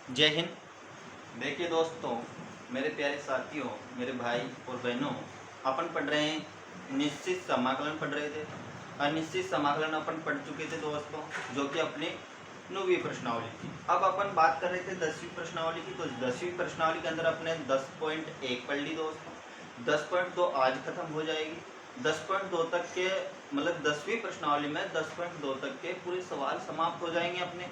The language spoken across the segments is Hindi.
जय हिंद। देखिए दोस्तों, मेरे प्यारे साथियों, मेरे भाई और बहनों, अपन पढ़ रहे हैं निश्चित समाकलन पढ़ रहे थे। अनिश्चित समाकलन अपन पढ़ चुके थे दोस्तों, जो कि अपनी 9वीं प्रश्नावली थी। अब अपन बात कर रहे थे 10वीं प्रश्नावली की। तो 10वीं प्रश्नावली के अंदर अपने 10.1 पढ़ ली दोस्तों। 10.2 आज खत्म हो जाएगी। 10.2 तक के मतलब 10वीं प्रश्नावली में 10.2 तक के पूरे सवाल समाप्त हो जाएंगे अपने।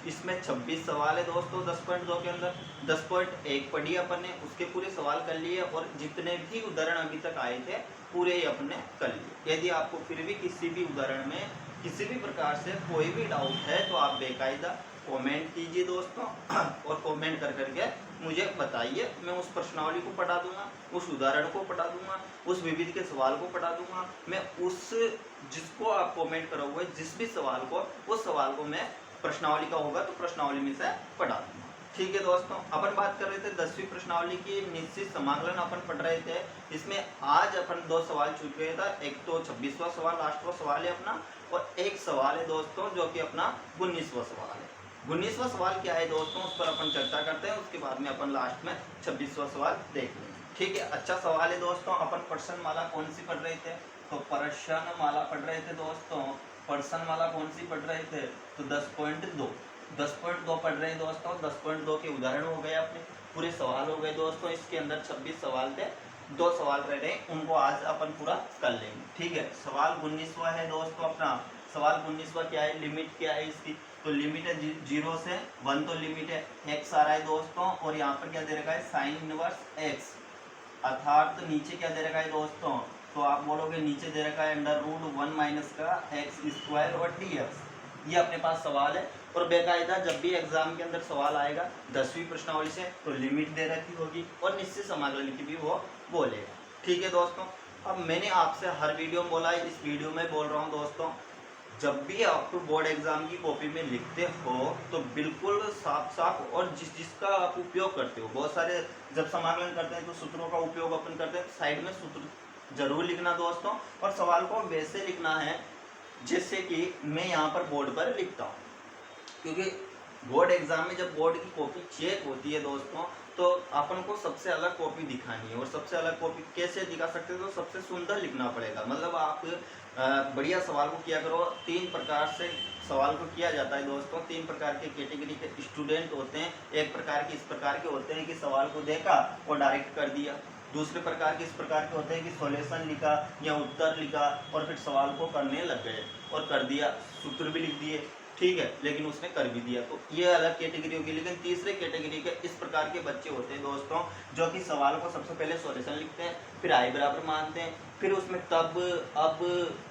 इसमें 26 सवाल है दोस्तों 10.2 के अंदर। 10.1 पढ़ी अपन ने, उसके पूरे सवाल कर लिए और जितने भी उदाहरण अभी तक आए थे पूरे ही अपने कर लिए। यदि आपको फिर भी किसी भी उदाहरण में किसी भी प्रकार से कोई भी डाउट है तो आप बेकायदा कमेंट कीजिए दोस्तों और कमेंट कर करके मुझे बताइए। मैं उस प्रश्नावली को पढ़ा दूंगा, उस उदाहरण को पढ़ा दूंगा, उस विविध के सवाल को पढ़ा दूंगा। मैं उस जिसको आप कमेंट करोगे, जिस भी सवाल को, उस सवाल को मैं प्रश्नावली का होगा तो प्रश्नावली में से पढ़ा दूंगा। ठीक है दोस्तों, अपन बात कर रहे थे 10वीं प्रश्नावली की निश्चित समाकलन अपन पढ़ रहे थे। इसमें आज अपन 2 सवाल छूट गया था। एक तो 26वां सवाल लास्टवां सवाल है अपना, और एक सवाल है दोस्तों जो कि अपना 19वां सवाल है। 19वां सवाल क्या है दोस्तों, उस पर अपन चर्चा करते हैं। उसके बाद में अपन लास्ट में 26वां सवाल देख लेंगे। ठीक है, अच्छा सवाल है दोस्तों। अपन प्रश्नमाला कौन सी पढ़ रहे थे? तो प्रश्नमाला पढ़ रहे थे दोस्तों। प्रश्नमाला कौन सी पढ़ रहे थे? तो 10.2 पढ़ रहे हैं दोस्तों। 10.2 के उदाहरण हो गए अपने, पूरे सवाल हो गए दोस्तों। इसके अंदर 26 सवाल थे, 2 सवाल रह रहे हैं, उनको आज अपन पूरा कर लेंगे। ठीक है, सवाल 19वां है दोस्तों अपना। सवाल 19वां क्या है, लिमिट क्या है इसकी? तो लिमिट है 0 से 1, तो लिमिट है x आ रहा है दोस्तों। और यहाँ पर क्या दे रखा है, साइन इनवर्स x, अर्थात नीचे क्या दे रखा है दोस्तों? तो आप बोलोगे नीचे दे रखा है √1 माइनस का x² और dx। ये अपने पास सवाल है। और बेकायदा जब भी एग्जाम के अंदर सवाल आएगा 10वीं प्रश्नावली से तो लिमिट दे रखी होगी और निश्चित समाकलन की भी वो बोलेगा। ठीक है दोस्तों, अब मैंने आपसे हर वीडियो में बोला है, इस वीडियो में बोल रहा हूँ दोस्तों, जब भी आप बोर्ड एग्जाम की कॉपी में लिखते हो तो बिल्कुल साफ साफ और जिसका आप उपयोग करते हो, बहुत सारे जब समाकलन करते हैं तो सूत्रों का उपयोग अपन करते हैं, साइड में सूत्र जरूर लिखना दोस्तों। और सवाल को वैसे लिखना है जैसे कि मैं यहाँ पर बोर्ड पर लिखता हूँ, क्योंकि बोर्ड एग्जाम में जब बोर्ड की कॉपी चेक होती है दोस्तों तो अपन को सबसे अलग कॉपी दिखानी है। और सबसे अलग कॉपी कैसे दिखा सकते हैं? तो सबसे सुंदर लिखना पड़ेगा। मतलब आप बढ़िया सवाल को किया करो। 3 प्रकार से सवाल को किया जाता है दोस्तों। 3 प्रकार के कैटेगरी के स्टूडेंट होते हैं। एक प्रकार के इस प्रकार के होते हैं कि सवाल को देखा और डायरेक्ट कर दिया। दूसरे प्रकार के इस प्रकार के होते हैं कि सॉल्यूशन लिखा या उत्तर लिखा और फिर सवाल को करने लग गए और कर दिया, सूत्र भी लिख दिए, ठीक है, लेकिन उसने कर भी दिया। तो ये अलग कैटेगरी होगी। लेकिन तीसरे कैटेगरी के इस प्रकार के बच्चे होते हैं दोस्तों जो कि सवाल को सबसे पहले सॉल्यूशन लिखते हैं, फिर आई बराबर मानते हैं, फिर उसमें तब अब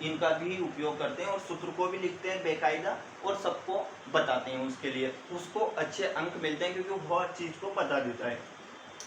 इनका भी उपयोग करते हैं और सूत्र को भी लिखते हैं बेकायदा और सबको बताते हैं। उसके लिए उसको अच्छे अंक मिलते हैं क्योंकि वो हर चीज़ को बता देता है।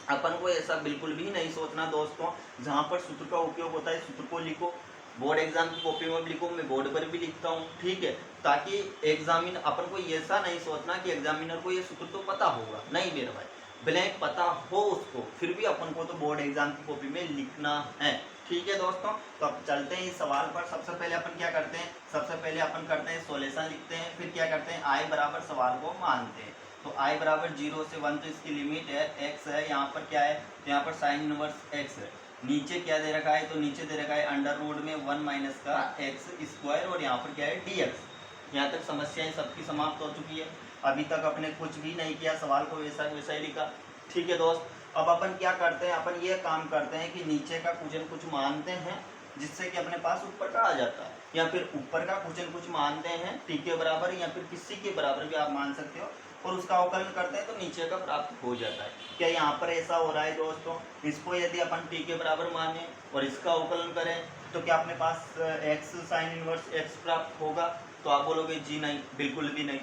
अपन को ऐसा बिल्कुल भी नहीं सोचना दोस्तों, जहाँ पर सूत्र का उपयोग होता है सूत्र को लिखो। बोर्ड एग्जाम की कॉपी में भी लिखो, मैं बोर्ड पर भी लिखता हूँ, ठीक है, ताकि एग्जामिनर, अपन को ऐसा नहीं सोचना कि एग्जामिनर को ये सूत्र तो पता होगा। नहीं मेरे भाई, ब्लैंक पता हो उसको, फिर भी अपन को तो बोर्ड एग्जाम की कॉपी में लिखना है। ठीक है दोस्तों, तो अब चलते हैं इस सवाल पर। सबसे पहले अपन क्या करते हैं, सबसे पहले अपन करते हैं सॉल्यूशन लिखते हैं, फिर क्या करते हैं, आई बराबर सवाल को मानते हैं। तो आई बराबर 0 से 1, तो इसकी लिमिट है x है। यहाँ पर क्या है, तो यहाँ पर साइन इनवर्स x है। नीचे क्या दे रखा है, तो नीचे दे रखा है अंडर रूट में 1 माइनस का x² और यहाँ पर क्या है dx। यहाँ तक समस्याएं सबकी समाप्त हो चुकी है। अभी तक अपने कुछ भी नहीं किया, सवाल को वैसा वैसा ही लिखा। ठीक है दोस्त, अब अपन क्या करते हैं, अपन ये काम करते हैं कि नीचे का कुछ मानते हैं जिससे कि अपने पास ऊपर का आ जाता है, या फिर ऊपर का कुछ मानते हैं t के बराबर या फिर किसी के बराबर भी आप मान सकते हो, और उसका अवकलन करते हैं तो नीचे का प्राप्त हो जाता है। क्या यहाँ पर ऐसा हो रहा है दोस्तों? इसको यदि अपन t के बराबर माने और इसका अवकलन करें तो क्या अपने पास x साइन इनवर्स x प्राप्त होगा? तो आप बोलोगे जी नहीं, बिल्कुल भी नहीं।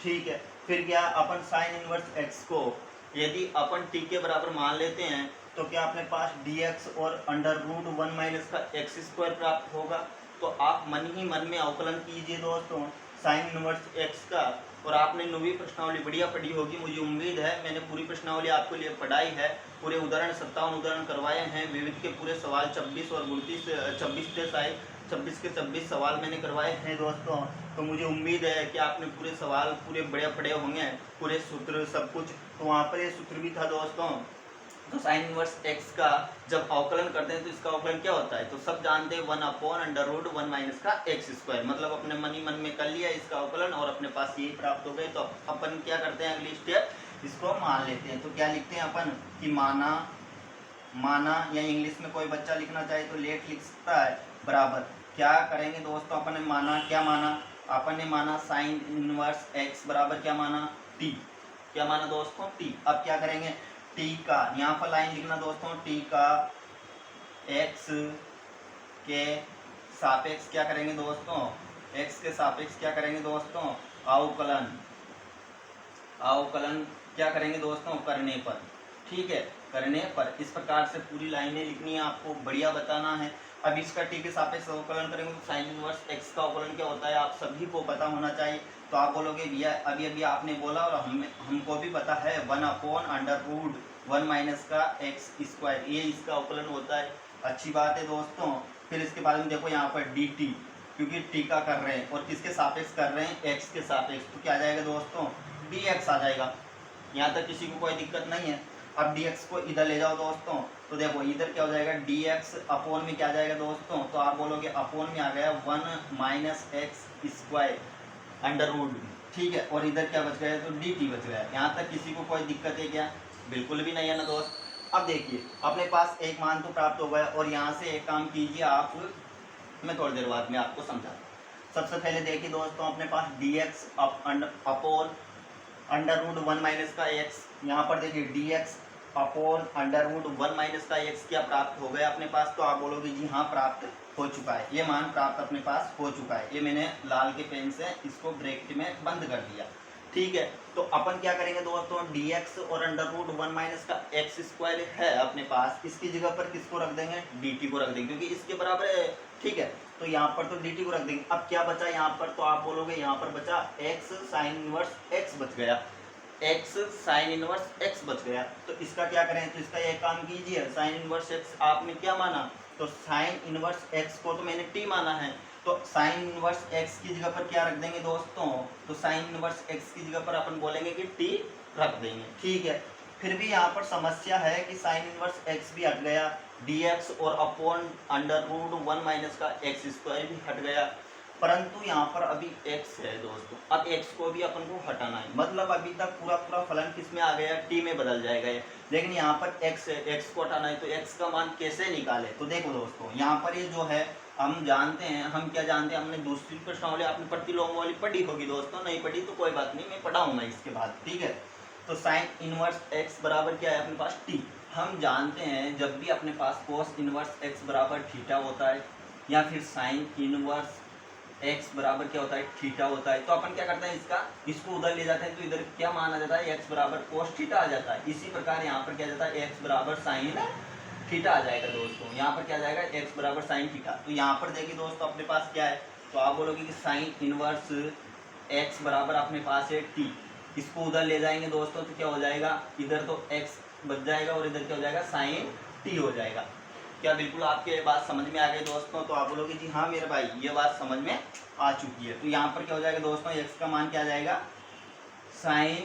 ठीक है, फिर क्या अपन साइन इनवर्स x को यदि अपन t के बराबर मान लेते हैं तो क्या अपने पास dx और अंडर रूट 1 माइनस का x² प्राप्त होगा? तो आप मन ही मन में अवकलन कीजिए दोस्तों साइन इनवर्स x का। और आपने 9वीं प्रश्नावली बढ़िया पढ़ी होगी, मुझे उम्मीद है। मैंने पूरी प्रश्नावली आपके लिए पढ़ाई है, पूरे उदाहरण 57 उदाहरण करवाए हैं, विविध के पूरे सवाल 26 और 29 26 थे शायद, 26 के 26 सवाल मैंने करवाए हैं दोस्तों। तो मुझे उम्मीद है कि आपने पूरे सवाल पूरे बढ़िया पढ़े होंगे, पूरे सूत्र सब कुछ। तो वहाँ पर ये सूत्र भी था दोस्तों। तो साइन इनवर्स एक्स का जब अवकलन करते हैं तो इसका अवकलन क्या होता है, तो सब जानते हैं 1/√1 माइनस का एक्स स्क्वायर। मतलब अपने मन ही मन में कर लिया इसका अवकलन और अपने पास यही प्राप्त हो गए। तो अपन क्या करते हैं, अगली स्टेप इसको मान लेते हैं। तो क्या लिखते हैं अपन कि माना या इंग्लिश में कोई बच्चा लिखना चाहे तो लेट लिख सकता है, बराबर क्या करेंगे दोस्तों, अपन ने माना, क्या माना, अपन ने माना साइन इनवर्स एक्स बराबर क्या माना, टी। क्या माना दोस्तों, टी। अब क्या करेंगे, टी का यहाँ पर लाइन लिखना दोस्तों, टी का एक्स के सापेक्ष क्या करेंगे दोस्तों, एक्स के सापेक्ष क्या करेंगे दोस्तों, अवकलन क्या करेंगे दोस्तों, करने पर। ठीक है, करने पर इस प्रकार से पूरी लाइनें लिखनी है, आपको बढ़िया बताना है। अब इसका टी के सापेक्ष अवकलन करेंगे तो साइन इनवर्स एक्स का अवकलन क्या होता है आप सभी को पता होना चाहिए। तो आप बोलोगे भैया अभी अभी आपने बोला और हमको भी पता है 1/√1 माइनस का एक्स स्क्वायर, ये इसका अवकलन होता है। अच्छी बात है दोस्तों। फिर इसके बाद में देखो यहाँ पर डी टी, क्योंकि टी का कर रहे हैं और किसके सापेक्ष कर रहे हैं, एक्स के सापेक्ष। तो क्या आ जाएगा दोस्तों, डी एक्स आ जाएगा। यहाँ तक किसी को कोई दिक्कत नहीं है। अब dx को इधर ले जाओ दोस्तों, तो देखो इधर क्या हो जाएगा, dx अपोन में क्या आ जाएगा दोस्तों, तो आप बोलोगे अपोन में आ गया 1 minus x square under root. ठीक है, और इधर क्या बच गया, तो dt बच गया। यहाँ तक किसी को कोई दिक्कत है क्या, बिल्कुल भी नहीं है ना दोस्त। अब देखिए अपने पास एक मान तो प्राप्त हो गया और यहाँ से एक काम कीजिए आप, मैं थोड़ी देर बाद में आपको समझाता। सबसे पहले देखिए दोस्तों अपने पास dx अपोन √1 माइनस का एक्स, यहाँ पर देखिए dx अपोन √1 माइनस का एक्स क्या प्राप्त हो गया अपने पास। तो आप बोलोगे जी हाँ प्राप्त हो चुका है, ये मान प्राप्त अपने पास हो चुका है। ये मैंने लाल के पेन से इसको ब्रैकेट में बंद कर दिया। ठीक है, तो अपन क्या करेंगे दोस्तों, dx और √1 माइनस का एक्स स्क्वायर है अपने पास, इसकी जगह पर किसको रख देंगे, dt को रख देंगे, क्योंकि इसके बराबर है। ठीक है, तो यहाँ पर तो dt को रख देंगे। अब क्या बचा यहाँ पर, तो आप बोलोगे यहाँ पर बचा x साइन इनवर्स x बच गया, x साइन इनवर्स x बच गया। तो इसका क्या करें, तो इसका एक काम कीजिए, साइन इनवर्स x आपने क्या माना, तो साइन इनवर्स x को तो मैंने t माना है, तो साइन इनवर्स x की जगह पर क्या रख देंगे दोस्तों, तो साइन इनवर्स x की जगह पर अपन बोलेंगे कि t रख देंगे। ठीक है, फिर भी यहाँ पर समस्या है कि साइन इनवर्स x भी हट गया, dx और अपोन √1 माइनस का एक्स स्क्वायर भी हट गया, परंतु यहाँ पर अभी x है दोस्तों। अब x को भी अपन को हटाना है, मतलब अभी तक पूरा फलन किस में आ गया, t में बदल जाएगा ये। लेकिन यहाँ पर x है, x को हटाना है, तो x का मान कैसे निकाले, तो देखो दोस्तों यहाँ पर ये जो है हम जानते हैं, हम क्या जानते हैं, हमने दूसरी प्रश्नावली आपने प्रतिलोम वाली पढ़ी होगी दोस्तों, नहीं पढ़ी तो कोई बात नहीं, मैं पढ़ाऊंगा इसके बाद। ठीक है, तो साइन इनवर्स x बराबर क्या है अपने पास, t। हम जानते हैं जब भी अपने पास कोस इनवर्स x बराबर थीटा होता है या फिर साइन इनवर्स x बराबर क्या होता है, थीटा होता है, तो अपन क्या करते हैं, इसको उधर ले जाते हैं, तो इधर क्या माना जाता है, x बराबर कोस थीटा आ जाता है। इसी प्रकार यहाँ पर क्या जाता है, x बराबर साइन थीटा आ जाएगा दोस्तों। यहाँ पर क्या जाएगा, x बराबर साइन थीटा। तो यहाँ पर देखिए दोस्तों अपने पास क्या है, तो आप बोलोगे कि साइन इनवर्स x बराबर अपने पास है t, इसको उधर ले जाएंगे दोस्तों तो क्या हो जाएगा, इधर तो x बच जाएगा और इधर क्या हो जाएगा, साइन t हो जाएगा। क्या बिल्कुल आपके बात समझ में आ गई दोस्तों, तो आप बोलोगे जी हाँ मेरे भाई ये बात समझ में आ चुकी है। तो यहाँ पर क्या हो जाएगा दोस्तों, x का मान क्या आ जाएगा, साइन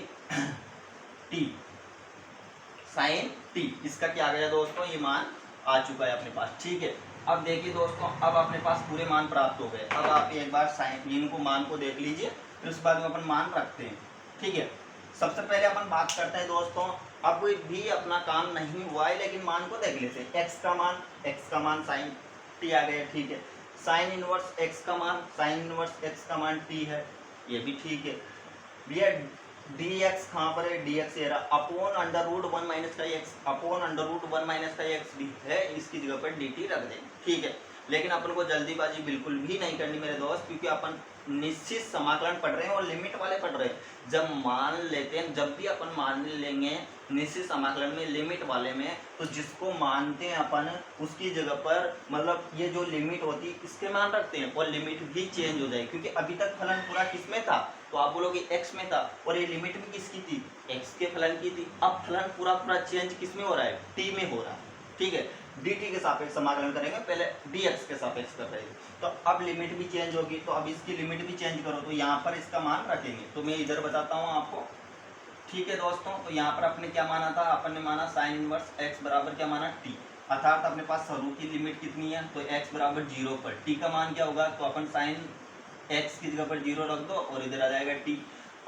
t, इसका क्या आ गया दोस्तों, ये मान आ चुका है अपने पास। ठीक है, अब देखिए दोस्तों अब अपने पास पूरे मान प्राप्त हो गए। अब आप एक बार साइन इनको मान को देख लीजिए, फिर उस बाद में अपन मान रखते हैं। ठीक है, सबसे पहले अपन बात करते हैं दोस्तों, अब भी अपना काम नहीं हुआ है लेकिन मान को देख लेते हैं। x का मान साइन t आ गया। ठीक है, साइन इनवर्स x का मान, साइन इनवर्स x का मान t है, ये भी ठीक है भैया। dx कहाँ पर है, dx ये रहा, अपोन √1 माइनस का x, अपोन √1 माइनस का x भी है, इसकी जगह पर dt रख देंगे। ठीक है, लेकिन अपन को जल्दीबाजी बिल्कुल भी नहीं करनी मेरे दोस्त, क्योंकि अपन निश्चित समाकलन पढ़ रहे हैं और लिमिट वाले पढ़ रहे हैं। जब मान लेते हैं, जब भी अपन मान लेंगे निश्चित समाकलन में लिमिट वाले में, तो जिसको मानते हैं अपन उसकी जगह पर मतलब ये जो लिमिट होती है इसके मान रखते हैं और लिमिट भी चेंज हो जाएगी, क्योंकि अभी तक फलन पूरा किस में था, तो आप बोलोगे x में था और ये लिमिट भी किसकी थी, x के फलन की थी। अब फलन पूरा चेंज किस में हो रहा है, t में हो रहा है। ठीक है, dt के सापेक्ष समाकलन करेंगे, पहले dx के सापेक्ष कर रहे थे। तो अब लिमिट भी चेंज होगी, तो अब इसकी लिमिट भी चेंज करो, तो यहाँ पर इसका मान रखेंगे। तो मैं इधर बताता हूँ आपको, ठीक है दोस्तों। तो यहाँ पर अपने क्या माना था, अपन ने माना साइन इनवर्स x बराबर क्या माना t, अर्थात अपने पास शुरू की लिमिट कितनी है, तो x बराबर 0 पर t का मान क्या होगा, तो अपन साइन x की जगह पर 0 रख दो और इधर आ जाएगा t।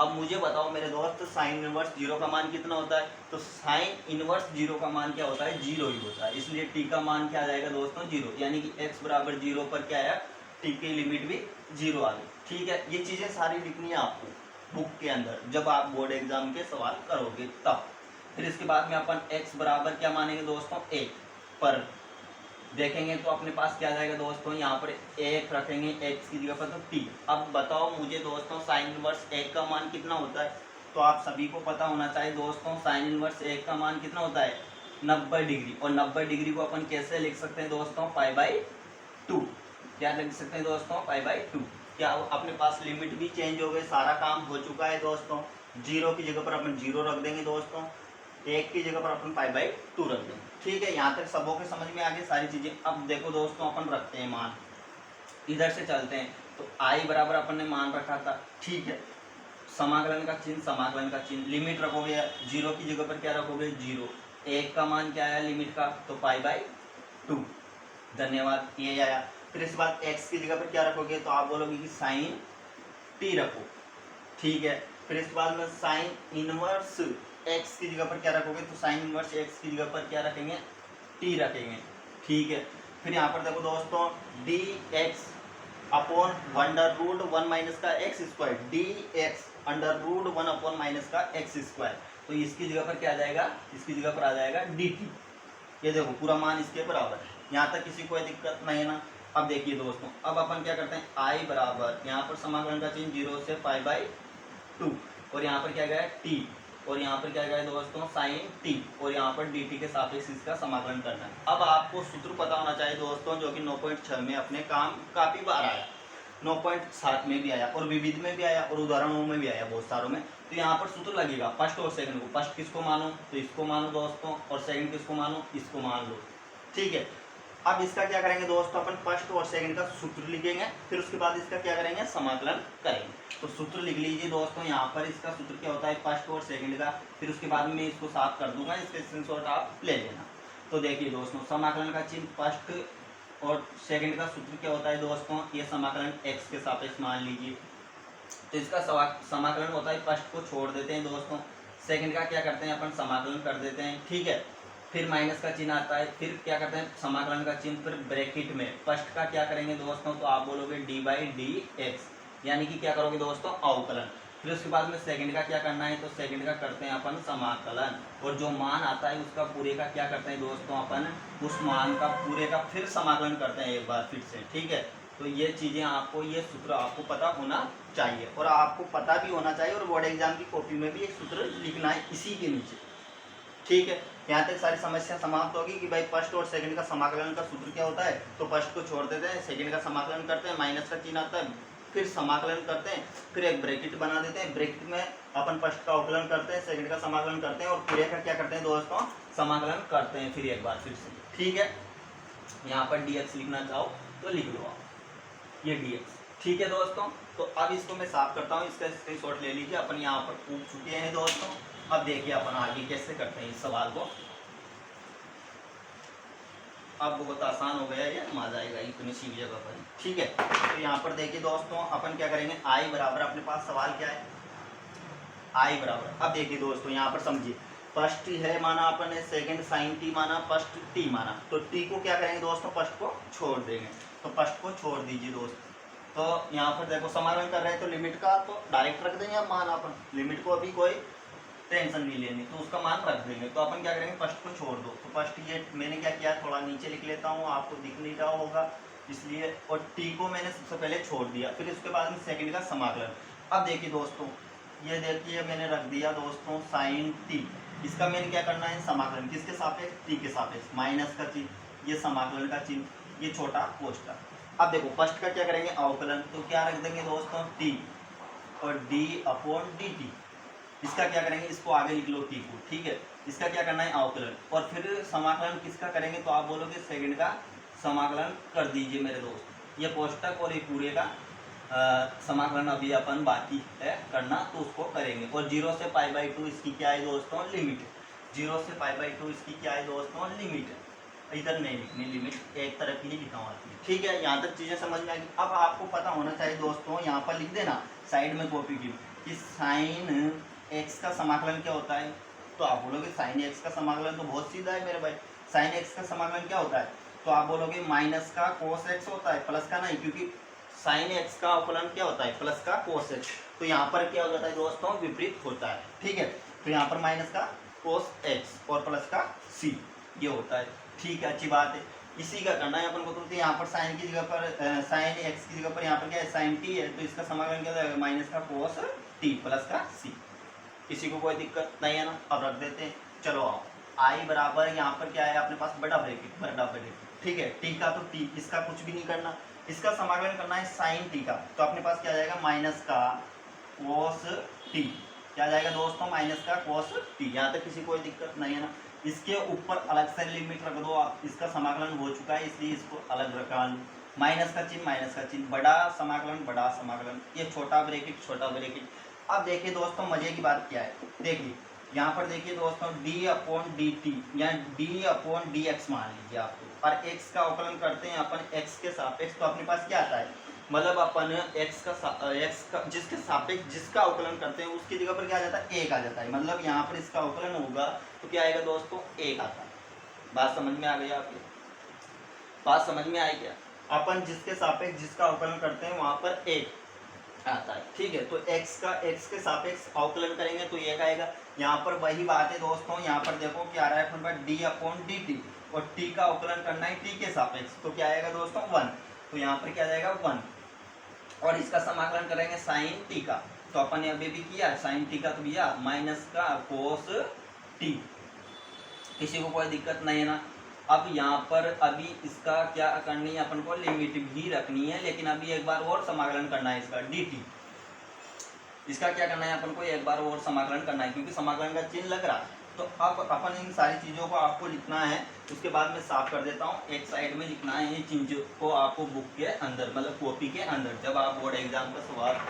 अब मुझे बताओ मेरे दोस्त, साइन इनवर्स 0 का मान कितना होता है, तो साइन इनवर्स 0 का मान क्या होता है, 0 ही होता है, इसलिए t का मान क्या आ जाएगा दोस्तों, 0, यानी कि x बराबर 0 पर क्या आया, t की लिमिट भी 0 आ गई। ठीक है, ये चीज़ें सारी लिखनी है आपको बुक के अंदर, जब आप बोर्ड एग्जाम के सवाल करोगे तब। फिर इसके बाद में अपन x बराबर क्या मानेंगे दोस्तों, 1 पर देखेंगे, तो अपने पास क्या आ जाएगा दोस्तों, यहाँ पर 1 रखेंगे x की जगह पर, तो t। अब बताओ मुझे दोस्तों, साइन इनवर्स 1 का मान कितना होता है, तो आप सभी को पता होना चाहिए दोस्तों, साइन इनवर्स 1 का मान कितना होता है, 90 डिग्री। और 90 डिग्री को अपन कैसे लिख सकते हैं दोस्तों, π/2। क्या लिख सकते हैं दोस्तों, π/2। क्या अपने पास लिमिट भी चेंज हो गई, सारा काम हो चुका है दोस्तों। 0 की जगह पर अपन 0 रख देंगे दोस्तों, 1 की जगह पर अपन π/2 रख देंगे। ठीक है, यहाँ तक सबों के समझ में आ गई सारी चीजें। अब देखो दोस्तों, अपन रखते हैं मान, इधर से चलते हैं। तो i बराबर अपन ने मान रखा था, ठीक है, समाकलन का चिन्ह, समाकलन का चिन्ह, लिमिट रखोगे 0 की जगह पर क्या रखोगे, 0। 1 का मान क्या आया लिमिट का, तो π/2। धन्यवाद, ये आया। फिर इस बात x की जगह पर क्या रखोगे, तो आप बोलोगे कि साइन t रखो, ठीक है। फिर इसके बाद में साइन इनवर्स x की जगह पर क्या रखोगे, तो साइन इनवर्स x की जगह पर क्या रखेंगे, t रखेंगे, ठीक है। फिर यहाँ पर देखो दोस्तों, dx upon under root 1 minus का x square, dx under root 1 upon minus का x स्क्वायर, तो इसकी जगह पर क्या आ जाएगा, इसकी जगह पर आ जाएगा dt। ये देखो पूरा मान इसके बराबर है, यहाँ तक किसी कोई दिक्कत नहीं है ना। अब देखिए दोस्तों, अब अपन क्या करते हैं, i बराबर यहाँ पर समाकलन का चिन्ह 0 से π/2, और यहाँ पर क्या गया t, और यहाँ पर क्या गया दोस्तों, साइन t, और यहाँ पर dt के सापेक्ष इसका समाकलन करना है। अब आपको सूत्र पता होना चाहिए दोस्तों, जो कि 9.6 में अपने काम काफी बार आया, 9.7 में भी आया, और विविध में भी आया, और उदाहरणों में भी आया बहुत सारों में। तो यहाँ पर सूत्र लगेगा फर्स्ट और सेकंड को, फर्स्ट किसको मानो, तो इसको मानो दोस्तों, और सेकंड किसको मानो, इसको मान लो, ठीक है। अब इसका क्या करेंगे दोस्तों, अपन फर्स्ट और सेकंड का सूत्र लिखेंगे, फिर उसके बाद इसका क्या करेंगे, समाकलन करेंगे। तो सूत्र लिख लीजिए दोस्तों, यहाँ पर इसका सूत्र क्या होता है, फर्स्ट और सेकंड का। फिर उसके बाद में इसको साफ कर दूंगा, इसके स्क्रीनशॉट आप ले लेना। तो देखिए दोस्तों, समाकलन का चिन्ह फर्स्ट और सेकंड का सूत्र क्या होता है दोस्तों, ये समाकलन x के सापेक्ष मान लीजिए। तो इसका समाकलन होता है, फर्स्ट को छोड़ देते हैं दोस्तों, सेकंड का क्या करते हैं अपन, समाकलन कर देते हैं, ठीक है। फिर माइनस का चिन्ह आता है, फिर क्या करते हैं, समाकलन का चिन्ह, फिर ब्रैकेट में फर्स्ट का क्या करेंगे दोस्तों, तो आप बोलोगे d/dx, यानी कि क्या करोगे दोस्तों, अवकलन। फिर उसके बाद में सेकंड का क्या करना है, तो सेकंड का करते हैं अपन समाकलन, और जो मान आता है उसका पूरे का क्या करते हैं दोस्तों, अपन उस मान का पूरे का फिर समाकलन करते हैं एक बार फिर से, ठीक है। तो ये चीज़ें आपको, ये सूत्र आपको पता होना चाहिए, और आपको पता भी होना चाहिए, और बोर्ड एग्जाम की कॉपी में भी एक सूत्र लिखना है इसी के नीचे, ठीक है। यहाँ तक सारी समस्या समाप्त होगी कि भाई फर्स्ट और सेकंड का समाकलन का सूत्र क्या होता है, तो फर्स्ट को छोड़ देते हैं, सेकंड का समाकलन करते हैं, माइनस का चिन्ह आता है, फिर समाकलन करते हैं, फिर एक ब्रैकेट बना देते हैं, ब्रैकेट में अपन फर्स्ट का अवकलन करते हैं, सेकंड का समाकलन करते हैं, और पूरे का क्या करते हैं दोस्तों, समाकलन करते हैं फिर एक बार फिर से, ठीक है। यहाँ पर dx लिखना चाहो तो लिख लो आप, ये dx, ठीक है दोस्तों। तो अब इसको मैं साफ करता हूँ, इसका स्क्रीनशॉट ले लीजिए, अपन यहाँ पर पूछ चुके हैं दोस्तों। अब देखिए अपन आगे कैसे करते हैं इस सवाल को, अब बहुत आसान हो गया, ये आ जाएगा इतनी सी जगह पर, ठीक है। तो यहाँ पर देखिए दोस्तों, अपन क्या करेंगे, i बराबर, अपने पास सवाल क्या है, i बराबर, अब देखिए दोस्तों यहाँ पर समझिए, फर्स्ट है माना अपन ने, सेकंड साइन t माना, फर्स्ट t माना, तो t को क्या करेंगे दोस्तों, फर्स्ट को छोड़ देंगे, तो फर्स्ट को छोड़ दीजिए दोस्त। तो यहाँ पर देखो समाकलन कर रहे हैं, तो लिमिट का तो डायरेक्ट रख देंगे अब मान, अपन लिमिट को अभी कोई टेंशन नहीं लेनी, तो उसका मान रख देंगे। तो अपन क्या करेंगे, फर्स्ट को छोड़ दो, तो फर्स्ट ये मैंने क्या किया, थोड़ा नीचे लिख लेता हूँ, आपको दिख नहीं रहा होगा इसलिए, और t को मैंने सबसे पहले छोड़ दिया, फिर उसके बाद में सेकंड का समाकलन। अब देखिए दोस्तों, ये देखिए मैंने रख दिया दोस्तों साइन t, इसका मैंने क्या करना है, समाकलन किसके सापेक्ष, t के सापेक्ष, माइनस का चिन्ह, ये समाकलन का चिन्ह, ये छोटा कोष्ठक। अब देखो फर्स्ट का क्या करेंगे, अवकलन, तो क्या रख देंगे दोस्तों, t, और d/dt, इसका क्या करेंगे, इसको आगे लिख लो टी को, ठीक है। इसका क्या करना है, अवकलन, और फिर समाकलन किसका करेंगे, तो आप बोलोगे सेकंड का समाकलन कर दीजिए मेरे दोस्त। ये कोष्टक और ये पूरे का समाकलन अभी अपन बाकी है करना, तो उसको करेंगे। और 0 से π/2 इसकी क्या है दोस्तों, लिमिट। 0 से π/2 इसकी क्या है दोस्तों, लिमिट है। इधर नहीं लिखनी लिमिट, एक तरफ ही लिखा हुआ है, ठीक है। यहाँ तक चीज़ें समझ में आ गई। अब आपको पता होना चाहिए दोस्तों, यहाँ पर लिख देना साइड में कॉपी की, कि साइन एक्स का समाकलन क्या होता है। तो आप बोलोगे साइन एक्स का समाकलन तो बहुत सीधा है मेरे भाई, साइन एक्स का समाकलन क्या होता है, तो आप बोलोगे माइनस का कोस एक्स होता है, प्लस का नहीं, क्योंकि साइन एक्स का अवकलन क्या होता है, प्लस का कोस एक्स। तो यहाँ पर क्या हो जाता है दोस्तों, विपरीत होता है, ठीक है। तो यहाँ पर माइनस का कोस एक्स और प्लस का सी ये होता है, ठीक है, अच्छी बात है। इसी का करना है अपन को। तो यहाँ पर साइन की जगह पर साइन एक्स की जगह पर यहाँ पर क्या है, साइन टी है, तो इसका समाकलन क्या हो जाएगा, माइनस का कोस टी प्लस का सी। किसी को कोई दिक्कत नहीं है ना, अब रख देते हैं। चलो आओ, आई बराबर यहाँ पर क्या है अपने पास, बड़ा ब्रैकेट, ठीक है। टी का तो टी, इसका कुछ भी नहीं करना, इसका समाकलन करना है साइन टी का। तो अपने पास क्या जाएगा, माइनस का कोस टी, क्या जाएगा दोस्तों, माइनस का कोस टी। यहाँ तक किसी को कोई दिक्कत नहीं है ना। इसके ऊपर अलग से लिमिट रख दो आप, इसका समाकलन हो चुका है इसलिए इसको अलग रखा लो। माइनस का चिन्ह, बड़ा समाकलन, ये छोटा ब्रैकेट। अब देखिए दोस्तों, मजे की बात क्या है, देखिए यहाँ पर देखिए दोस्तों, d/dt या d/dx मान लीजिए आपको, और x का अवकलन करते हैं अपन x के सापेक्ष, तो अपने पास क्या आता है, मतलब अपन x का जिसके सापेक्ष जिसका अवकलन करते हैं उसकी जगह पर क्या आ जाता है, 1 आ जाता है। मतलब यहाँ पर इसका अवकलन होगा तो क्या आएगा दोस्तों, 1 आता है। बात समझ में आ गई आपकी, बात समझ में आई क्या। अपन जिसके सापेक्ष जिसका अवकलन करते हैं वहां पर 1 आता है, ठीक है। तो x के सापेक्ष अवकलन करेंगे तो 1 आएगा। यहाँ पर वही बात है दोस्तों, यहाँ पर देखो क्या आ रहा है अपने पास, d/dt, और t का अवकलन करना है t के सापेक्ष, तो क्या आएगा दोस्तों, 1। तो यहाँ पर क्या जाएगा 1, और इसका समाकलन करेंगे साइन टी का। तो अपन ने अभी भी किया साइन टी का, तो भैया माइनस का कोस टी। किसी को कोई दिक्कत नहीं है ना। अब यहाँ पर अभी इसका क्या करनी है, अपन को लिमिट भी रखनी है, लेकिन अभी एक बार और समाकलन करना है इसका dt। इसका क्या करना है अपन को, एक बार और समाकलन करना है, क्योंकि समाकलन का चिन्ह लग रहा है। तो अब अपन इन सारी चीज़ों को आपको लिखना है, उसके बाद मैं साफ कर देता हूँ। एक साइड में लिखना है ये चीज़ों को आपको बुक के अंदर, मतलब कॉपी के अंदर, जब आप बोर्ड एग्जाम का सवाल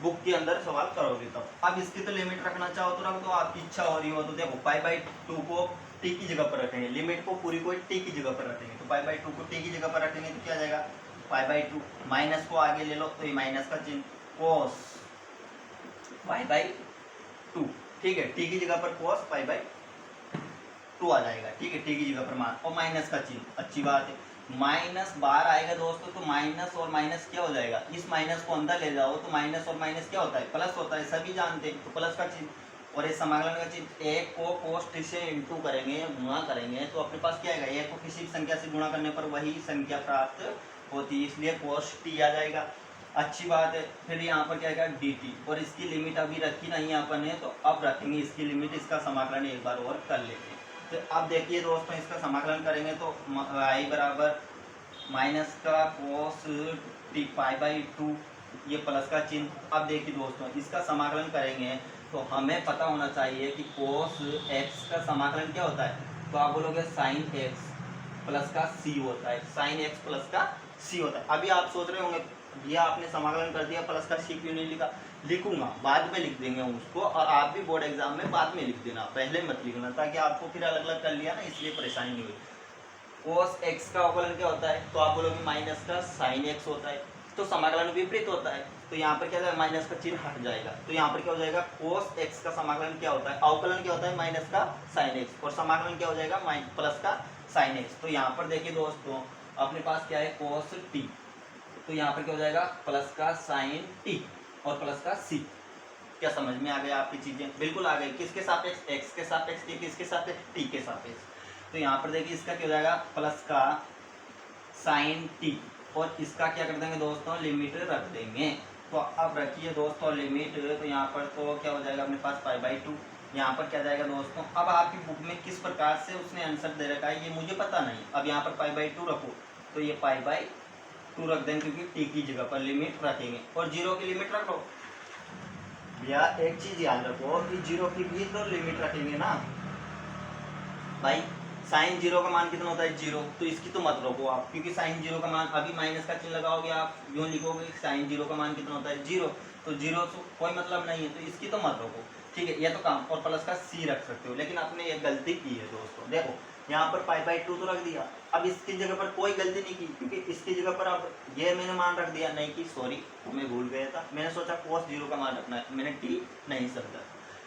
बुक के अंदर सवाल करोगे तब। अब इसकी तो लिमिट रखना चाहो तो रख दो, आपकी इच्छा हो रही हो तो देखो, π/2 को टी की जगह पर रखेंगे, लिमिट को पूरी को टी की जगह पर रखेंगे। तो π/2 को टी की जगह पर रखेंगे तो क्या आ जाएगा, π/2, माइनस को आगे ले लो तो ये माइनस का चिन्ह, कोस π/2, ठीक है। टी की जगह पर कोस π/2 आ जाएगा, ठीक है। टी की जगह पर मान और माइनस का चिन्ह, अच्छी बात है। माइनस बाहर आएगा दोस्तों, तो माइनस और माइनस क्या हो जाएगा, इस माइनस को अंदर ले जाओ तो माइनस और माइनस क्या होता है, प्लस होता है, सभी जानते हैं। तो प्लस का चिन्ह, और इस समाकलन का चिन्ह, एक को कोस टी से इंटू करेंगे, गुणा करेंगे, तो अपने पास क्या आएगा, एक को किसी भी संख्या से गुणा करने पर वही संख्या प्राप्त होती है, इसलिए कोस टी आ जाएगा, अच्छी बात है। फिर यहाँ पर क्या आएगा dt, और इसकी लिमिट अभी रखी नहीं अपन ने, तो अब रखेंगे इसकी लिमिट, इसका समाकलन एक बार और कर लेते हैं। तो अब देखिए दोस्तों, इसका समाकलन करेंगे तो i बराबर माइनस का कोस टी π/2, ये प्लस का चिन्ह। अब देखिए दोस्तों, इसका समाकलन करेंगे तो हमें पता होना चाहिए कि कोस x का समाकलन क्या होता है, तो आप बोलोगे साइन x प्लस का c होता है, साइन x प्लस का c होता है। अभी आप सोच रहे होंगे भैया आपने समाकलन कर दिया, प्लस का c क्यों नहीं लिखा, लिखूंगा बाद में, लिख देंगे उसको, और आप भी बोर्ड एग्जाम में बाद में लिख देना, पहले मत लिखना, ताकि आपको फिर अलग अलग कर लिया ना, इसलिए परेशानी नहीं हुई। कोस x का अवकलन क्या होता है, तो आप बोलोगे माइनस का साइन x होता है, तो समाकलन विपरीत होता है, तो यहाँ पर क्या जाएगा, माइनस का चिन्ह हट जाएगा, तो यहाँ पर क्या हो जाएगा, कोस x का समाकलन क्या होता है, अवकलन क्या होता है, माइनस का साइन x, और समाकलन क्या हो जाएगा, प्लस का साइन x। तो यहाँ पर देखिए दोस्तों, अपने पास क्या है, कोस t, तो यहाँ पर क्या हो जाएगा, प्लस का साइन t और प्लस का c। क्या समझ में आ गया आपकी चीजें, बिल्कुल आ गई। किसके सापेक्ष, x के सापेक्ष, किसके सापेक्ष, t के सापेक्ष। तो यहाँ पर देखिए इसका क्या हो जाएगा, प्लस का साइन t, और इसका क्या कर देंगे दोस्तों, लिमिट रख देंगे। तो अब रखिए दोस्तों लिमिट, तो यहाँ पर तो क्या हो जाएगा अपने पास π/2, यहाँ पर क्या जाएगा दोस्तों, अब आपकी बुक में किस प्रकार से उसने आंसर दे रखा है ये मुझे पता नहीं। अब यहाँ पर π/2 रखो, तो ये π/2 रख देंगे, क्योंकि t की जगह पर लिमिट रखेंगे, और 0 की लिमिट रख लो, भैया एक चीज याद रखो कि जीरो की भी तो लिमिट रखेंगे ना भाई। साइन जीरो का मान कितना होता है? जीरो। तो इसकी तो मत रखो आप, क्योंकि साइन जीरो का मान अभी माइनस का चिन्ह लगाओगे आप, यूं लिखोगे साइन जीरो का मान कितना होता है? जीरो। तो जीरो से कोई मतलब नहीं है, तो इसकी तो मत रखो, ठीक है। यह तो काम, और प्लस का सी रख सकते हो, लेकिन आपने एक गलती की है दोस्तों। देखो यहाँ पर पाई बाई 2 तो रख दिया, अब इसकी जगह पर कोई गलती नहीं की, क्योंकि इसकी जगह पर अब ये मैंने मान रख दिया नहीं कि, सॉरी मैं भूल गया था, मैंने सोचा कोस जीरो का मान रखना है, मैंने टी नहीं समझा।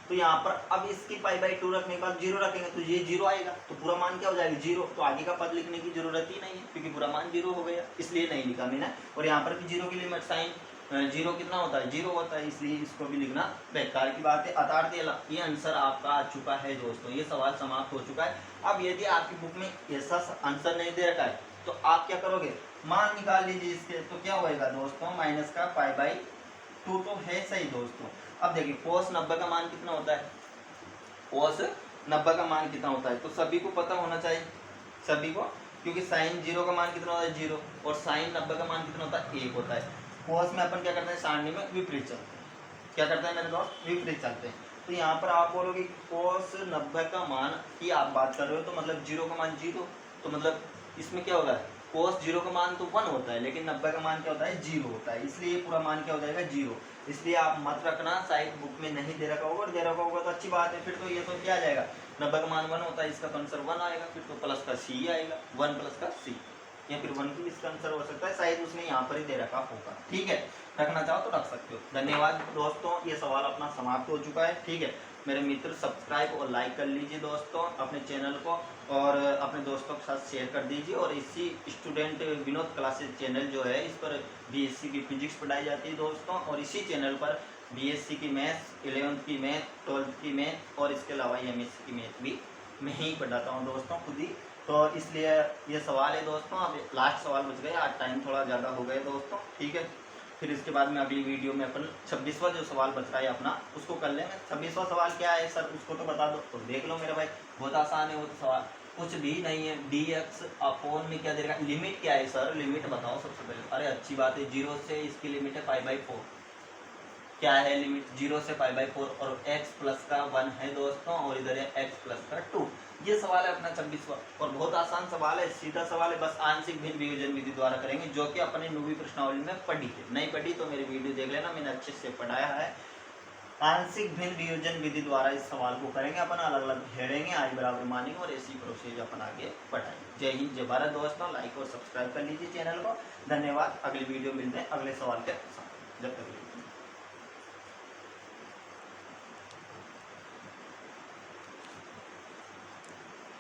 तो यहाँ पर अब इसकी पाई बाई 2 रखने के बाद जीरो रखेंगे तो ये जीरो आएगा, तो पूरा मान क्या हो जाएगा? जीरो। तो आगे का पद लिखने की जरूरत ही नहीं है, क्योंकि पूरा मान जीरो हो गया, इसलिए नहीं लिखा मैंने। और यहाँ पर भी जीरो की लिमिट साइन जीरो कितना होता है? जीरो होता है, इसलिए इसको भी लिखना बेकार की बात है। अतार तेला, ये आंसर आपका आ चुका है दोस्तों, ये सवाल समाप्त हो चुका है। अब यदि आपकी बुक में ऐसा आंसर नहीं दे रखा है तो आप क्या करोगे? मान निकाल लीजिए इसके, तो क्या होएगा दोस्तों? माइनस का पाई बाई 2 तो है सही दोस्तों। अब देखिए कोस 90 का मान कितना होता है? कोस 90 का मान कितना होता है? तो सभी को पता होना चाहिए, सभी को, क्योंकि साइन जीरो का मान कितना होता है? जीरो। और साइन 90 का मान कितना होता है? 1 होता है। कोस में अपन क्या करते हैं? सारणी में विपरीत चलते हैं। क्या करते हैं मेरे दोस्त? विपरीत चलते हैं। तो यहाँ पर आप बोलोगे कोस 90 का मान की आप बात कर रहे हो, तो मतलब जीरो का मान जीरो, तो मतलब इसमें क्या होगा? कोस जीरो का मान तो 1 होता है, लेकिन 90 का मान क्या होता है? जीरो होता है, इसलिए पूरा मान क्या हो जाएगा? जीरो। इसलिए आप मत रखना, शायद बुक में नहीं दे रखा होगा, और दे रखा होगा तो अच्छी बात है, फिर तो ये तो क्या आ जाएगा? 90 का मान 1 होता है, इसका तो आंसर 1 आएगा, फिर तो प्लस का सी आएगा, 1 प्लस का सी, या फिर 1 की इसका आंसर हो सकता है, शायद उसने यहाँ पर ही दे रखा होगा, ठीक है। रखना चाहो तो रख सकते हो। धन्यवाद दोस्तों, ये सवाल अपना समाप्त हो चुका है, ठीक है। मेरे मित्र सब्सक्राइब और लाइक कर लीजिए दोस्तों अपने चैनल को, और अपने दोस्तों के साथ शेयर कर दीजिए। और इसी स्टूडेंट विनोद क्लासेस चैनल जो है, इस पर बीएससी की फिजिक्स पढ़ाई जाती है दोस्तों, और इसी चैनल पर बीएससी की मैथ्स, 11th की मैथ, 12th की मैथ, और इसके अलावा एमएससी की मैथ भी मैं ही पढ़ाता हूँ दोस्तों, खुद ही। तो इसलिए ये सवाल है दोस्तों, अब लास्ट सवाल बच गए, आज टाइम थोड़ा ज़्यादा हो गया दोस्तों, ठीक है। फिर इसके बाद में अगली वीडियो में अपन 26वां जो सवाल बच रहा है अपना, उसको कर लेंगे। 26वां सवाल क्या है सर, उसको तो बता दो। तो देख लो मेरे भाई, बहुत आसान है वो तो सवाल, कुछ भी नहीं है। dx अपॉन में क्या दे रखा, लिमिट क्या है सर? लिमिट बताओ सबसे पहले। अरे अच्छी बात है, जीरो से इसकी लिमिट है पाई बाई 4। क्या है लिमिट? 0 से पाई बाई 4, और x प्लस का 1 है दोस्तों, और इधर है x प्लस का 2। ये सवाल है अपना 26वां, और बहुत आसान सवाल है, सीधा सवाल है, बस आंशिक भिन्न वियोजन विधि द्वारा करेंगे, जो कि अपने 9वीं प्रश्नावली में पढ़ी है। नहीं पढ़ी तो मेरी वीडियो देख लेना, मैंने अच्छे से पढ़ाया है। आंशिक भिन्न वियोजन विधि द्वारा इस सवाल को करेंगे अपन, अलग अलग घेरेंगे, आई बराबर मानेंगे, और ऐसी प्रोसेस अपन आगे बढ़ाएंगे। जय हिंद, जय भारत दोस्तों, लाइक और सब्सक्राइब कर लीजिए चैनल को। धन्यवाद, अगली वीडियो मिलते हैं अगले सवाल के साथ, जब तक